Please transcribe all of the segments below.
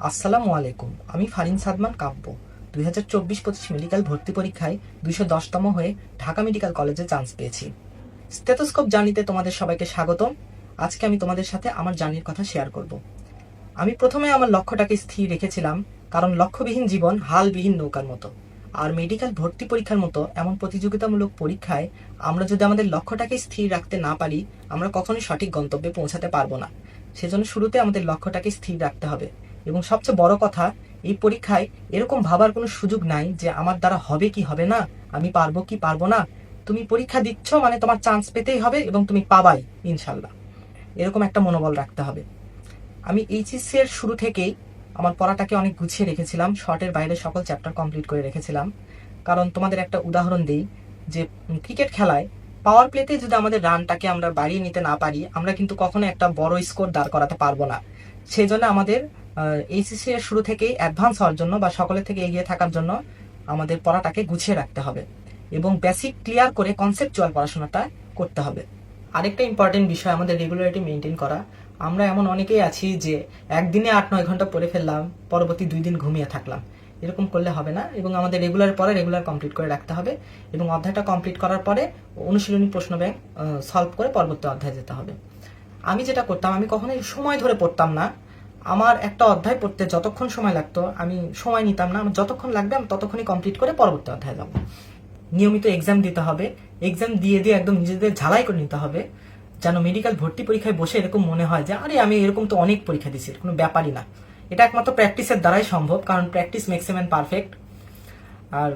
আসসালামু আলাইকুম। আমি ফারিন সাদমান কাব্য 2024-25 মেডিকেল ভর্তি পরীক্ষায় 210তম হয়ে ঢাকা মেডিকেল কলেজে চান্স পেয়েছি। স্টেথোস্কোপ জার্নিতে তোমাদের সবাইকে স্বাগতম। আজকে আমি তোমাদের সাথে আমার জার্নির কথা শেয়ার করব। আমি প্রথমে আমার লক্ষ্যটাকে স্থির রেখেছিলাম, কারণ লক্ষ্যবিহীন জীবন হালবিহীন নৌকার মতো। আর মেডিকেল ভর্তি পরীক্ষার মতো এমন প্রতিযোগিতামূলক পরীক্ষায় আমরা যদি আমাদের লক্ষ্যটাকে স্থির রাখতে না পারি, আমরা কখনোই সঠিক গন্তব্যে পৌঁছাতে পারবো না। সেজন্য শুরুতে আমাদের লক্ষ্যটাকে স্থির রাখতে হবে। এবং সবচেয়ে বড় কথা, এই পরীক্ষায় এরকম ভাবার কোনো সুযোগ নাই যে আমার দ্বারা হবে কি হবে না, আমি পারবো কি পারবো না। তুমি পরীক্ষা দিচ্ছ মানে তোমার চান্স পেতেই হবে এবং তুমি পাবাই ইনশাল্লাহ। এরকম একটা মনোবল রাখতে হবে। আমি এইচএসসি এর শুরু থেকেই আমার পড়াটাকে অনেক গুছিয়ে রেখেছিলাম, শর্টের বাইরে সকল চ্যাপ্টার কমপ্লিট করে রেখেছিলাম। কারণ তোমাদের একটা উদাহরণ দিই, যে ক্রিকেট খেলায় পাওয়ার প্লেতে যদি আমাদের রানটাকে আমরা বাড়িয়ে নিতে না পারি, আমরা কিন্তু কখনো একটা বড় স্কোর দাঁড় করাতে পারবো না। সেই জন্য আমাদের এইচএসসি এর শুরু থেকেই অ্যাডভান্স হওয়ার জন্য বা সকলের থেকে এগিয়ে থাকার জন্য আমাদের পড়াটাকে গুছিয়ে রাখতে হবে এবং বেসিক ক্লিয়ার করে কনসেপচুয়াল পড়াশোনাটা করতে হবে। আরেকটা ইম্পর্টেন্ট বিষয় আমাদের রেগুলারিটি মেনটেন করা। আমরা এমন অনেকেই আছি যে একদিনে 8-9 ঘন্টা পড়ে ফেললাম, পরবর্তী 2 দিন ঘুমিয়ে থাকলাম। এরকম করলে হবে না এবং আমাদের রেগুলার পরে রেগুলার কমপ্লিট করে রাখতে হবে এবং অধ্যায়টা কমপ্লিট করার পরে অনুশীলনী প্রশ্ন ব্যাংক সলভ করে পরবর্তী অধ্যায় যেতে হবে। আমি যেটা করতাম, আমি কখনোই সময় ধরে পড়তাম না। আমার একটা অধ্যায় পড়তে যতক্ষণ সময় লাগতো আমি সময় নিতাম না, আমার যতক্ষণ লাগবে আমি ততক্ষণই কমপ্লিট করে পরবর্তী অধ্যায় যাব। নিয়মিত এক্সাম দিতে হবে, এক্সাম দিয়ে দিয়ে একদম নিজেদের ঝালাই করে নিতে হবে, যেন মেডিকেল ভর্তি পরীক্ষায় বসে এরকম মনে হয় যে আরে আমি এরকম তো অনেক পরীক্ষা দিচ্ছি, কোনো ব্যাপারই না। এটা একমাত্র প্র্যাকটিসের দ্বারাই সম্ভব, কারণ practice makes a man perfect. আর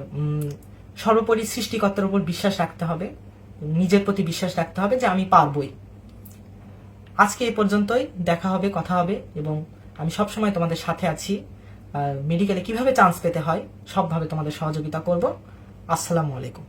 সর্বোপরি সৃষ্টিকর্তার উপর বিশ্বাস রাখতে হবে, নিজের প্রতি বিশ্বাস রাখতে হবে যে আমি পারবই। আজকে এই পর্যন্তই, দেখা হবে, কথা হবে এবং আমি সবসময় তোমাদের সাথে আছি। মেডিকেলে কিভাবে চান্স পেতে হয় সবভাবে তোমাদের সহযোগিতা করব। আসসালামু আলাইকুম।